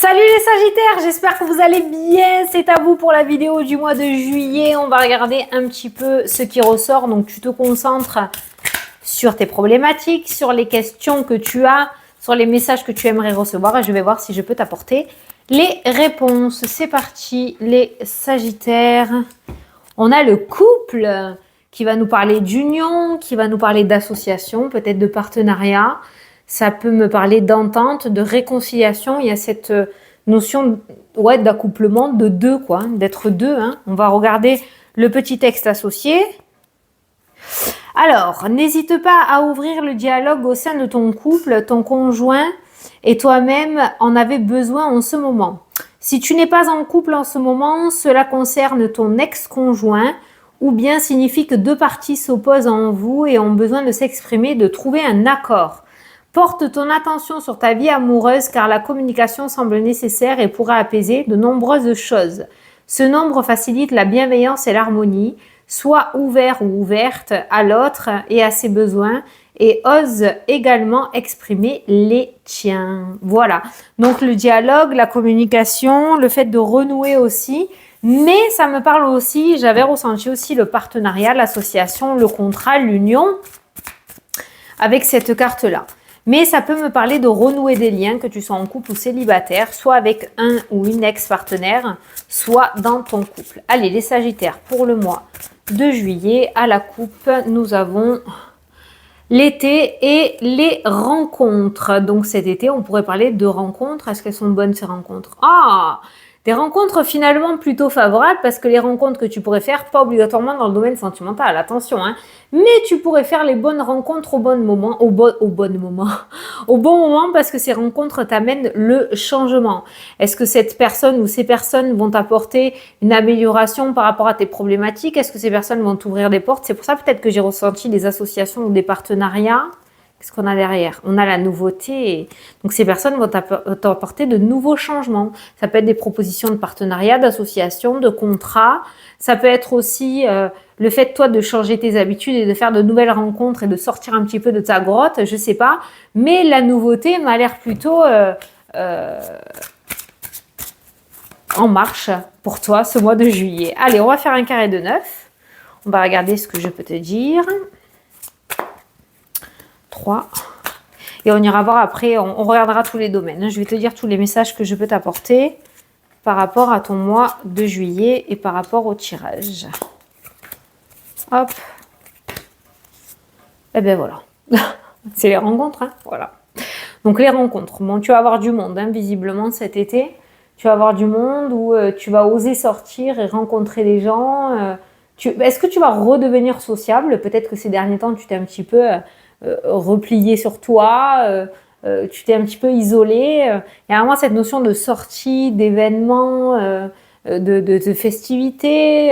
Salut les Sagittaires, j'espère que vous allez bien. C'est à vous pour la vidéo du mois de juillet. On va regarder un petit peu ce qui ressort. Donc tu te concentres sur tes problématiques, sur les questions que tu as, sur les messages que tu aimerais recevoir et je vais voir si je peux t'apporter les réponses. C'est parti les Sagittaires. On a le couple qui va nous parler d'union, qui va nous parler d'association, peut-être de partenariat. Ça peut me parler d'entente, de réconciliation. Il y a cette notion d'accouplement de deux, quoi, d'être deux. On va regarder le petit texte associé. Alors, n'hésite pas à ouvrir le dialogue au sein de ton couple, ton conjoint et toi-même en avez besoin en ce moment. Si tu n'es pas en couple en ce moment, cela concerne ton ex-conjoint ou bien signifie que deux parties s'opposent en vous et ont besoin de s'exprimer, de trouver un accord. Porte ton attention sur ta vie amoureuse car la communication semble nécessaire et pourra apaiser de nombreuses choses. Ce nombre facilite la bienveillance et l'harmonie. Sois ouvert ou ouverte à l'autre et à ses besoins et ose également exprimer les tiens. Voilà, donc le dialogue, la communication, le fait de renouer aussi. Mais ça me parle aussi, j'avais ressenti aussi le partenariat, l'association, le contrat, l'union avec cette carte-là. Mais ça peut me parler de renouer des liens, que tu sois en couple ou célibataire, soit avec un ou une ex-partenaire, soit dans ton couple. Allez, les Sagittaires, pour le mois de juillet, à la coupe, nous avons l'été et les rencontres. Donc cet été, on pourrait parler de rencontres. Est-ce qu'elles sont bonnes ces rencontres? Des rencontres finalement plutôt favorables parce que les rencontres que tu pourrais faire, pas obligatoirement dans le domaine sentimental, attention, mais tu pourrais faire les bonnes rencontres au bon moment, au bon moment parce que ces rencontres t'amènent le changement. Est-ce que cette personne ou ces personnes vont t'apporter une amélioration par rapport à tes problématiques? Est-ce que ces personnes vont t'ouvrir des portes? C'est pour ça peut-être que j'ai ressenti des associations ou des partenariats. Qu'est-ce qu'on a derrière? On a la nouveauté. Donc, ces personnes vont t'apporter de nouveaux changements. Ça peut être des propositions de partenariat, d'association, de contrat. Ça peut être aussi le fait, toi, de changer tes habitudes et de faire de nouvelles rencontres et de sortir un petit peu de ta grotte, je sais pas. Mais la nouveauté m'a l'air plutôt en marche pour toi ce mois de juillet. Allez, on va faire un carré de 9. On va regarder ce que je peux te dire. 3. Et on ira voir après, on regardera tous les domaines. Je vais te dire tous les messages que je peux t'apporter par rapport à ton mois de juillet et par rapport au tirage. Hop. Et bien voilà. C'est les rencontres, voilà. Donc les rencontres. Bon, tu vas avoir du monde, visiblement cet été. Tu vas avoir du monde où tu vas oser sortir et rencontrer des gens. Est-ce que tu vas redevenir sociable? Peut-être que ces derniers temps, tu t'es un petit peu... replié sur toi, tu t'es un petit peu isolé. Il y a vraiment cette notion de sortie, d'événements, de festivités.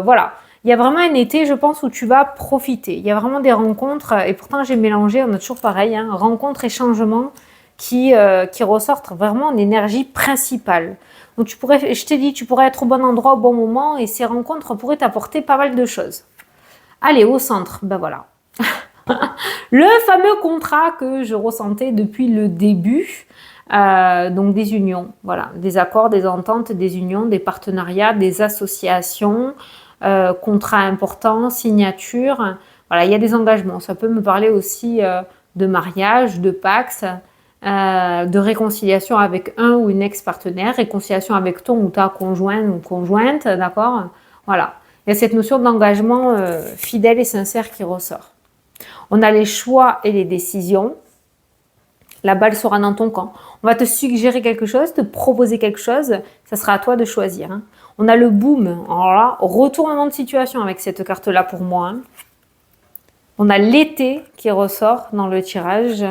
Voilà. Il y a vraiment un été, je pense, où tu vas profiter. Il y a vraiment des rencontres, et pourtant j'ai mélangé, on a toujours pareil, rencontres et changements qui ressortent vraiment en énergie principale. Donc je t'ai dit, tu pourrais être au bon endroit au bon moment et ces rencontres pourraient t'apporter pas mal de choses. Allez, au centre, ben voilà. Le fameux contrat que je ressentais depuis le début, donc des unions, voilà, des accords, des ententes, des unions, des partenariats, des associations, contrats importants, signatures, voilà, il y a des engagements. Ça peut me parler aussi de mariage, de pax, de réconciliation avec un ou une ex-partenaire, réconciliation avec ton ou ta conjointe ou conjointe, d'accord? Voilà, il y a cette notion d'engagement fidèle et sincère qui ressort. On a les choix et les décisions. La balle sera dans ton camp. On va te suggérer quelque chose, te proposer quelque chose. Ça sera à toi de choisir. On a le boom. Alors là, retournement de situation avec cette carte-là pour moi. On a l'été qui ressort dans le tirage.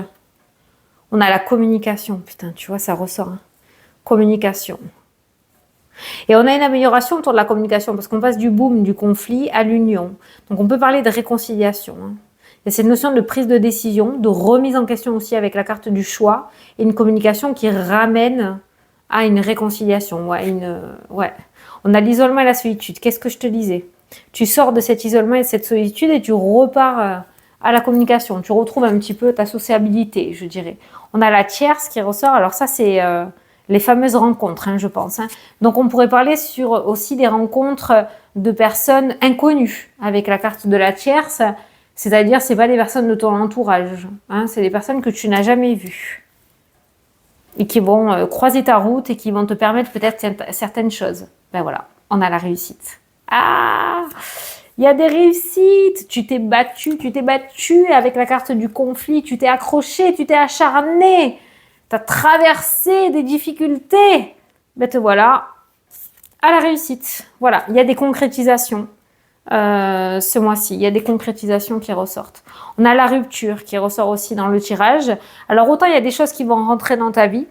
On a la communication. Putain, tu vois, ça ressort. Communication. Et on a une amélioration autour de la communication parce qu'on passe du boom, du conflit à l'union. Donc, on peut parler de réconciliation. Il y a cette notion de prise de décision, de remise en question aussi avec la carte du choix et une communication qui ramène à une réconciliation. On a l'isolement et la solitude. Qu'est-ce que je te disais? Tu sors de cet isolement et de cette solitude et tu repars à la communication. Tu retrouves un petit peu ta sociabilité, je dirais. On a la tierce qui ressort. Alors ça, c'est les fameuses rencontres, je pense. Donc, on pourrait parler sur aussi des rencontres de personnes inconnues avec la carte de la tierce, c'est-à-dire c'est pas des personnes de ton entourage, c'est des personnes que tu n'as jamais vues et qui vont croiser ta route et qui vont te permettre peut-être certaines choses. Ben voilà, on a la réussite. Ah, il y a des réussites. Tu t'es battu avec la carte du conflit, tu t'es accroché, tu t'es acharné, tu as traversé des difficultés. Ben te voilà à la réussite. Voilà, il y a des concrétisations ce mois-ci. Il y a des concrétisations qui ressortent. On a la rupture qui ressort aussi dans le tirage. Alors autant il y a des choses qui vont rentrer dans ta vie,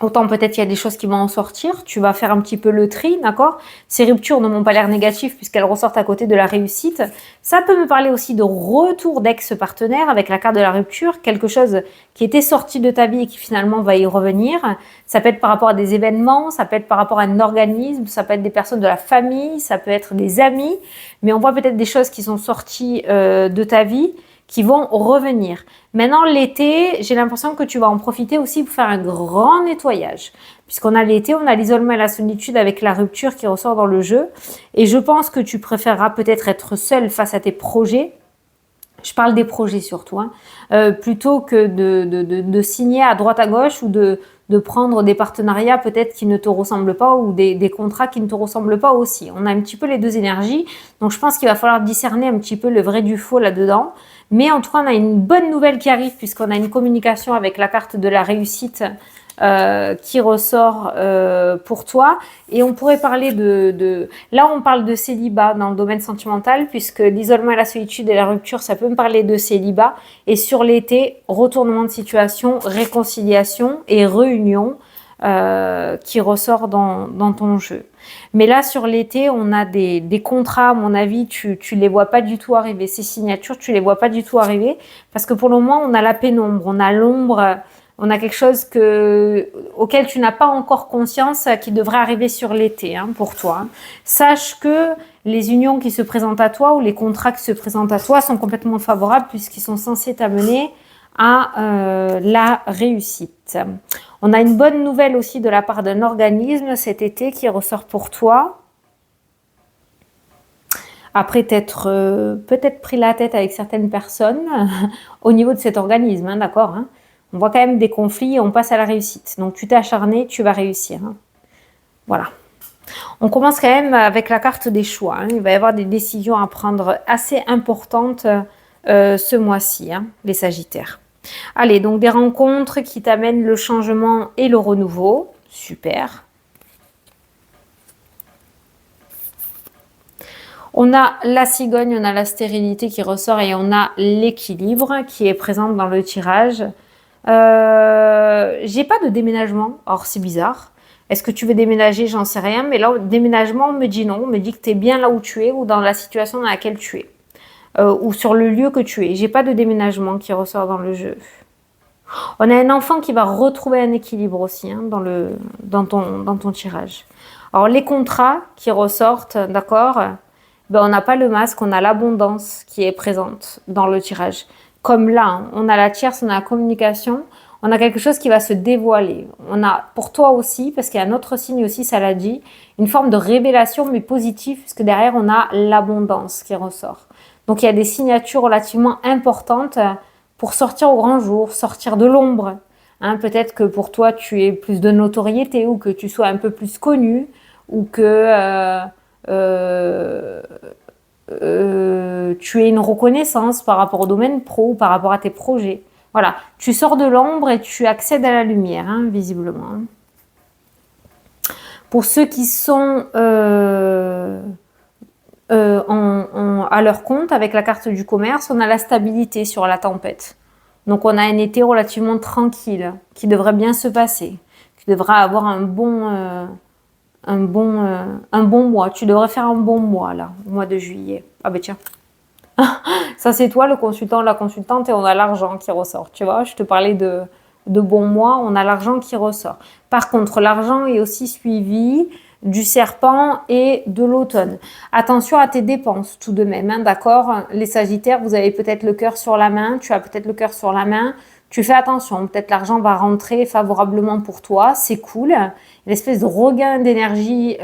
autant peut-être il y a des choses qui vont en sortir. Tu vas faire un petit peu le tri, d'accord? Ces ruptures ne m'ont pas l'air négatives puisqu'elles ressortent à côté de la réussite. Ça peut me parler aussi de retour d'ex-partenaire avec la carte de la rupture, quelque chose qui était sorti de ta vie et qui finalement va y revenir. Ça peut être par rapport à des événements, ça peut être par rapport à un organisme, ça peut être des personnes de la famille, ça peut être des amis, mais on voit peut-être des choses qui sont sorties de ta vie qui vont revenir. Maintenant, l'été, j'ai l'impression que tu vas en profiter aussi pour faire un grand nettoyage. Puisqu'on a l'été, on a l'isolement et la solitude avec la rupture qui ressort dans le jeu. Et je pense que tu préféreras peut-être être seul face à tes projets. Je parle des projets surtout, plutôt que de signer à droite à gauche ou de prendre des partenariats peut-être qui ne te ressemblent pas ou des contrats qui ne te ressemblent pas aussi. On a un petit peu les deux énergies, donc je pense qu'il va falloir discerner un petit peu le vrai du faux là-dedans. Mais en tout cas, on a une bonne nouvelle qui arrive puisqu'on a une communication avec la carte de la réussite qui ressort pour toi. Et on pourrait parler Là, on parle de célibat dans le domaine sentimental puisque l'isolement et la solitude et la rupture, ça peut me parler de célibat. Et sur l'été, retournement de situation, réconciliation et réunion qui ressort dans ton jeu. Mais là, sur l'été, on a des contrats, à mon avis, tu les vois pas du tout arriver. Ces signatures, tu les vois pas du tout arriver parce que pour le moment, on a la pénombre, on a l'ombre, on a quelque chose auquel tu n'as pas encore conscience qui devrait arriver sur l'été pour toi. Sache que les unions qui se présentent à toi ou les contrats qui se présentent à toi sont complètement favorables puisqu'ils sont censés t'amener à la réussite. On a une bonne nouvelle aussi de la part d'un organisme cet été qui ressort pour toi. Après t'être peut-être pris la tête avec certaines personnes au niveau de cet organisme, d'accord, On voit quand même des conflits et on passe à la réussite. Donc tu t'es acharné, tu vas réussir. Voilà. On commence quand même avec la carte des choix. Il va y avoir des décisions à prendre assez importantes ce mois-ci, les Sagittaires. Allez, donc des rencontres qui t'amènent le changement et le renouveau. Super. On a la cigogne, on a la stérilité qui ressort et on a l'équilibre qui est présent dans le tirage. J'ai pas de déménagement. Or, c'est bizarre. Est-ce que tu veux déménager? J'en sais rien. Mais là, déménagement, on me dit non. On me dit que tu es bien là où tu es ou dans la situation dans laquelle tu es. Ou sur le lieu que tu es. J'ai pas de déménagement qui ressort dans le jeu. On a un enfant qui va retrouver un équilibre aussi dans ton tirage. Alors, les contrats qui ressortent, d'accord, on n'a pas le masque, on a l'abondance qui est présente dans le tirage. Comme là, on a la tierce, on a la communication, on a quelque chose qui va se dévoiler. On a pour toi aussi, parce qu'il y a un autre signe aussi, ça l'a dit, une forme de révélation mais positive, puisque derrière on a l'abondance qui ressort. Donc il y a des signatures relativement importantes pour sortir au grand jour, sortir de l'ombre. Peut-être que pour toi tu aies plus de notoriété ou que tu sois un peu plus connu ou que tu aies une reconnaissance par rapport au domaine pro ou par rapport à tes projets. Voilà, tu sors de l'ombre et tu accèdes à la lumière, visiblement. Pour ceux qui sont à leur compte, avec la carte du commerce, on a la stabilité sur la tempête. Donc on a un été relativement tranquille, qui devrait bien se passer, qui devra avoir un bon mois. Tu devrais faire un bon mois, là, au mois de juillet. Ah ben tiens. Ça, c'est toi, le consultant, la consultante, et on a l'argent qui ressort. Tu vois, je te parlais de bons mois, on a l'argent qui ressort. Par contre, l'argent est aussi suivi du serpent et de l'automne. Attention à tes dépenses tout de même, d'accord? Les Sagittaires, vous avez peut-être le cœur sur la main, tu as peut-être le cœur sur la main. tu fais attention. Peut-être l'argent va rentrer favorablement pour toi, c'est cool. Une espèce de regain d'énergie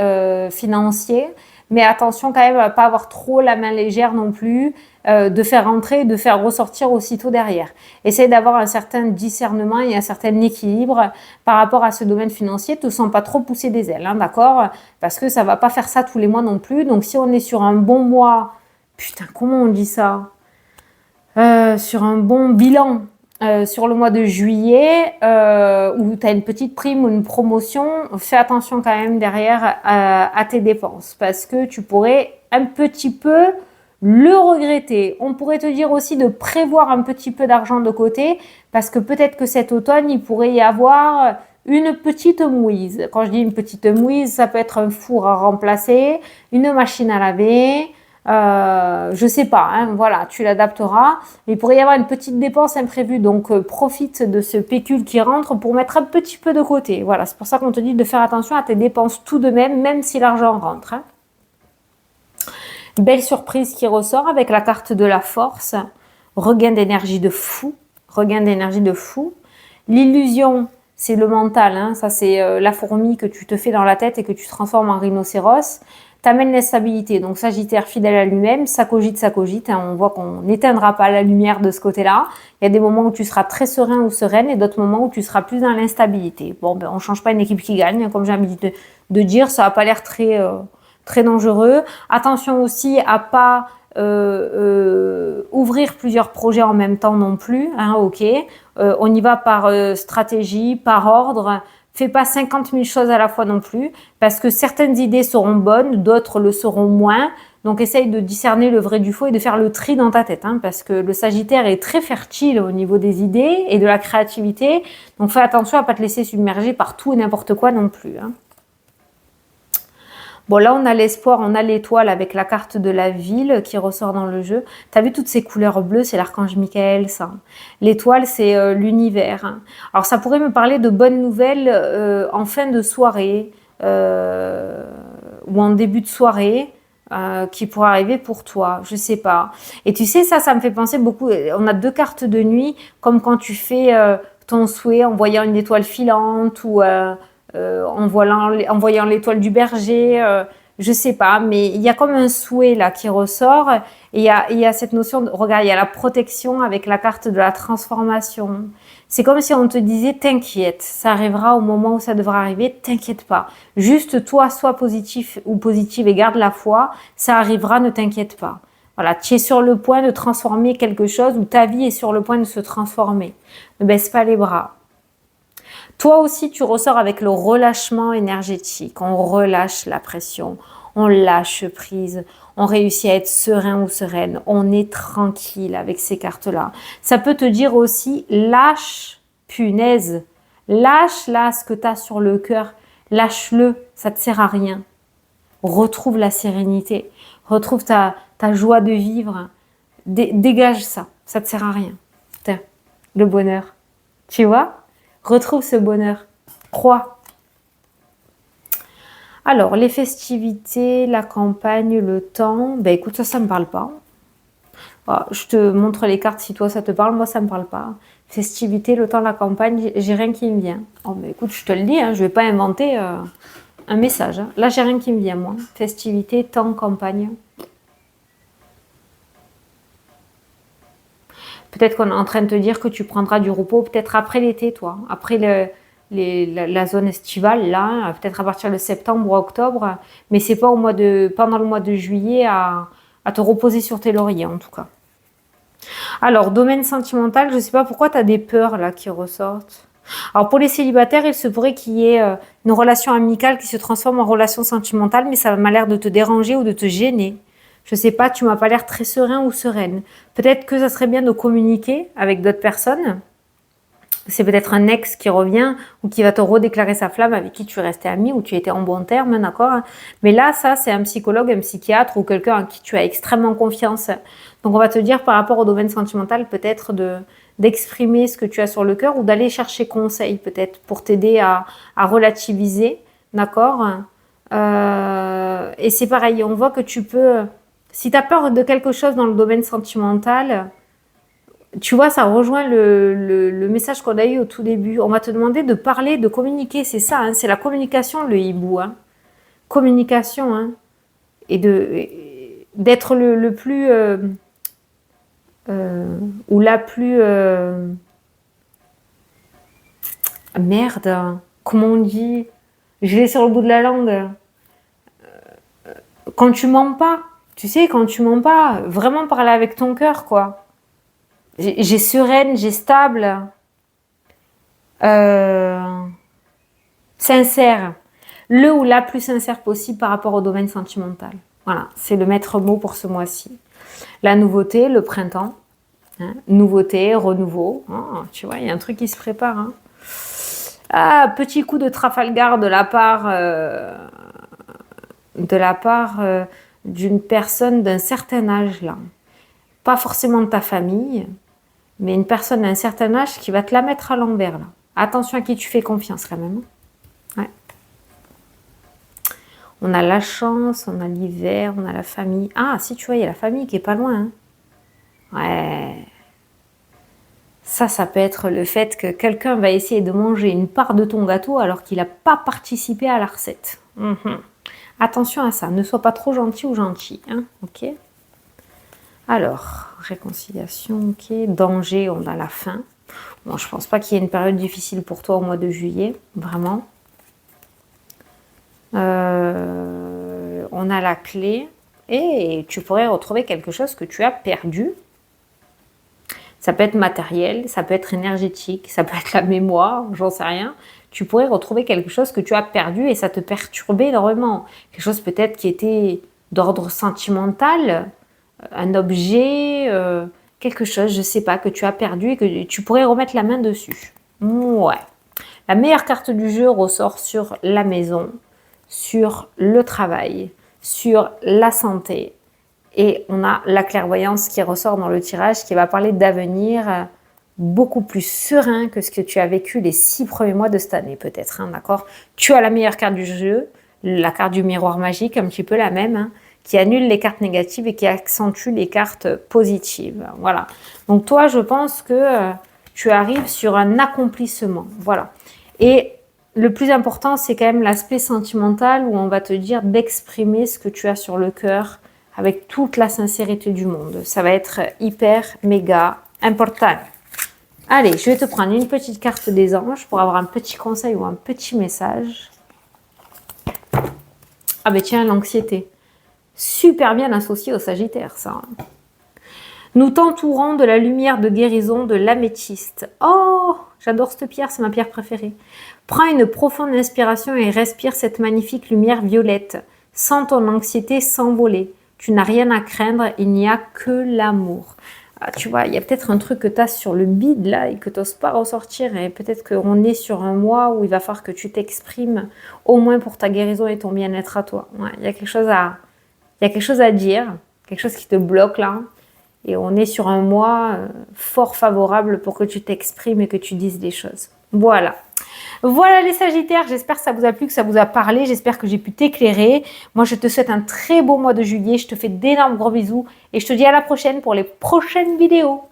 financier. Mais attention quand même à pas avoir trop la main légère non plus, de faire rentrer et de faire ressortir aussitôt derrière. Essaye d'avoir un certain discernement et un certain équilibre par rapport à ce domaine financier. Te sens pas trop pousser des ailes, hein, d'accord? Parce que ça va pas faire ça tous les mois non plus. Donc si on est sur un bon mois, putain, comment on dit ça? Sur un bon bilan sur le mois de juillet où tu as une petite prime ou une promotion, fais attention quand même derrière à tes dépenses parce que tu pourrais un petit peu le regretter. On pourrait te dire aussi de prévoir un petit peu d'argent de côté parce que peut-être que cet automne, il pourrait y avoir une petite mouise. Quand je dis une petite mouise, ça peut être un four à remplacer, une machine à laver, je sais pas, hein, voilà, tu l'adapteras. Il pourrait y avoir une petite dépense imprévue, donc profite de ce pécule qui rentre pour mettre un petit peu de côté. Voilà, c'est pour ça qu'on te dit de faire attention à tes dépenses tout de même, même si l'argent rentre. Hein. Belle surprise qui ressort avec la carte de la force, regain d'énergie de fou, regain d'énergie de fou. L'illusion, c'est le mental, hein, ça c'est la fourmi que tu te fais dans la tête et que tu transformes en rhinocéros. T'amène l'instabilité. Donc Sagittaire fidèle à lui-même, ça cogite, hein. On voit qu'on n'éteindra pas la lumière de ce côté-là. Il y a des moments où tu seras très serein ou sereine et d'autres moments où tu seras plus dans l'instabilité. Bon, ben, on change pas une équipe qui gagne, comme j'ai envie de dire, ça n'a pas l'air très dangereux. Attention aussi à pas ouvrir plusieurs projets en même temps non plus, hein, ok. On y va par stratégie, par ordre. Fais pas 50 000 choses à la fois non plus, parce que certaines idées seront bonnes, d'autres le seront moins. Donc, essaye de discerner le vrai du faux et de faire le tri dans ta tête, hein, parce que le Sagittaire est très fertile au niveau des idées et de la créativité. Donc, fais attention à pas te laisser submerger par tout et n'importe quoi non plus. Hein. Bon, là, on a l'espoir, on a l'étoile avec la carte de la ville qui ressort dans le jeu. Tu as vu toutes ces couleurs bleues, c'est l'archange Michael, ça. L'étoile, c'est l'univers. Alors, ça pourrait me parler de bonnes nouvelles en fin de soirée ou en début de soirée qui pourrait arriver pour toi, je sais pas. Et tu sais, ça me fait penser beaucoup. On a deux cartes de nuit, comme quand tu fais ton souhait en voyant une étoile filante ou... en voyant l'étoile du berger, je sais pas, mais il y a comme un souhait là qui ressort et il y a cette notion de, regarde, il y a la protection avec la carte de la transformation. C'est comme si on te disait, t'inquiète, ça arrivera au moment où ça devra arriver, t'inquiète pas. Juste toi, sois positif ou positive et garde la foi, ça arrivera, ne t'inquiète pas. Voilà, tu es sur le point de transformer quelque chose ou ta vie est sur le point de se transformer. Ne baisse pas les bras. Toi aussi, tu ressors avec le relâchement énergétique. On relâche la pression, on lâche prise, on réussit à être serein ou sereine. On est tranquille avec ces cartes-là. Ça peut te dire aussi, lâche, punaise, lâche là ce que tu as sur le cœur. Lâche-le, ça ne te sert à rien. Retrouve la sérénité, retrouve ta joie de vivre. Dégage ça, ça ne te sert à rien. Putain, le bonheur, tu vois ? Retrouve ce bonheur. Crois. Alors, les festivités, la campagne, le temps. Ben écoute, ça me parle pas. Voilà, je te montre les cartes si toi ça te parle. Moi, ça me parle pas. Festivités, le temps, la campagne, j'ai rien qui me vient. Oh, ben écoute, je te le dis, hein, je vais pas inventer un message. Hein. Là, j'ai rien qui me vient, moi. Festivités, temps, campagne. Peut-être qu'on est en train de te dire que tu prendras du repos peut-être après l'été, toi. Après la zone estivale, là, peut-être à partir de septembre ou octobre. Mais c'est pas pendant le mois de juillet à te reposer sur tes lauriers, en tout cas. Alors, domaine sentimental, je sais pas pourquoi tu as des peurs là qui ressortent. Alors, pour les célibataires, il se pourrait qu'il y ait une relation amicale qui se transforme en relation sentimentale, mais ça m'a l'air de te déranger ou de te gêner. Je sais pas, tu m'as pas l'air très serein ou sereine. Peut-être que ça serait bien de communiquer avec d'autres personnes. C'est peut-être un ex qui revient ou qui va te redéclarer sa flamme avec qui tu es resté ami ou tu étais en bon terme, d'accord ? Mais là, ça, c'est un psychologue, un psychiatre ou quelqu'un en qui tu as extrêmement confiance. Donc, on va te dire par rapport au domaine sentimental, peut-être d'exprimer ce que tu as sur le cœur ou d'aller chercher conseil, peut-être, pour t'aider à relativiser, d'accord ? Et c'est pareil, on voit que tu peux... Si tu as peur de quelque chose dans le domaine sentimental, Tu vois, ça rejoint le message qu'on a eu au tout début. On va te demander de parler, de communiquer. C'est ça, hein, c'est la communication, le hibou. Hein. Communication, hein, et d'être le plus... ou la plus... merde, comment on dit? Je l'ai sur le bout de la langue. Quand tu mens pas, tu sais, quand tu mens pas, vraiment parler avec ton cœur, quoi. J'ai sereine, j'ai stable, sincère. Le ou la plus sincère possible par rapport au domaine sentimental. Voilà, c'est le maître mot pour ce mois-ci. La nouveauté, le printemps. Hein, nouveauté, renouveau. Oh, tu vois, il y a un truc qui se prépare. Hein. Ah, petit coup de Trafalgar de la part d'une personne d'un certain âge là. Pas forcément de ta famille, mais une personne d'un certain âge qui va te la mettre à l'envers là. Attention à qui tu fais confiance quand même. Ouais. On a la chance, on a l'hiver, on a la famille. Ah, si tu vois, il y a la famille qui est pas loin. Hein. Ouais. Ça peut être le fait que quelqu'un va essayer de manger une part de ton gâteau alors qu'il n'a pas participé à la recette. Attention à ça, ne sois pas trop gentil ou gentil. Hein, ok. Alors, réconciliation, ok. Danger, on a la faim. Bon, je pense pas qu'il y ait une période difficile pour toi au mois de juillet, vraiment. On a la clé et tu pourrais retrouver quelque chose que tu as perdu. Ça peut être matériel, ça peut être énergétique, ça peut être la mémoire, j'en sais rien. Tu pourrais retrouver quelque chose que tu as perdu et ça te perturbait énormément. Quelque chose peut-être qui était d'ordre sentimental, un objet, quelque chose, je ne sais pas, que tu as perdu et que tu pourrais remettre la main dessus. Ouais. La meilleure carte du jeu ressort sur la maison, sur le travail, sur la santé. Et on a la clairvoyance qui ressort dans le tirage qui va parler d'avenir beaucoup plus serein que ce que tu as vécu les 6 premiers mois de cette année peut-être, hein, d'accord? Tu as la meilleure carte du jeu, la carte du miroir magique, un petit peu la même, hein, qui annule les cartes négatives et qui accentue les cartes positives. Voilà. Donc toi, je pense que tu arrives sur un accomplissement. Voilà. Et le plus important, c'est quand même l'aspect sentimental où on va te dire d'exprimer ce que tu as sur le cœur, avec toute la sincérité du monde. Ça va être hyper, méga important. Allez, je vais te prendre une petite carte des anges pour avoir un petit conseil ou un petit message. Ah ben tiens, l'anxiété. Super bien associé au Sagittaire, ça. Nous t'entourons de la lumière de guérison de l'améthyste. Oh, j'adore cette pierre, c'est ma pierre préférée. Prends une profonde inspiration et respire cette magnifique lumière violette. Sens ton anxiété s'envoler. Tu n'as rien à craindre, il n'y a que l'amour. Ah, tu vois, il y a peut-être un truc que tu as sur le bide là et que tu n'oses pas ressortir. Et peut-être qu'on est sur un mois où il va falloir que tu t'exprimes au moins pour ta guérison et ton bien-être à toi. Ouais, il y a quelque chose à dire, quelque chose qui te bloque là. Et on est sur un mois fort favorable pour que tu t'exprimes et que tu dises des choses. Voilà. Voilà les Sagittaires, j'espère que ça vous a plu, que ça vous a parlé, j'espère que j'ai pu t'éclairer. Moi, je te souhaite un très beau mois de juillet, je te fais d'énormes gros bisous et je te dis à la prochaine pour les prochaines vidéos.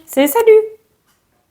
Salut!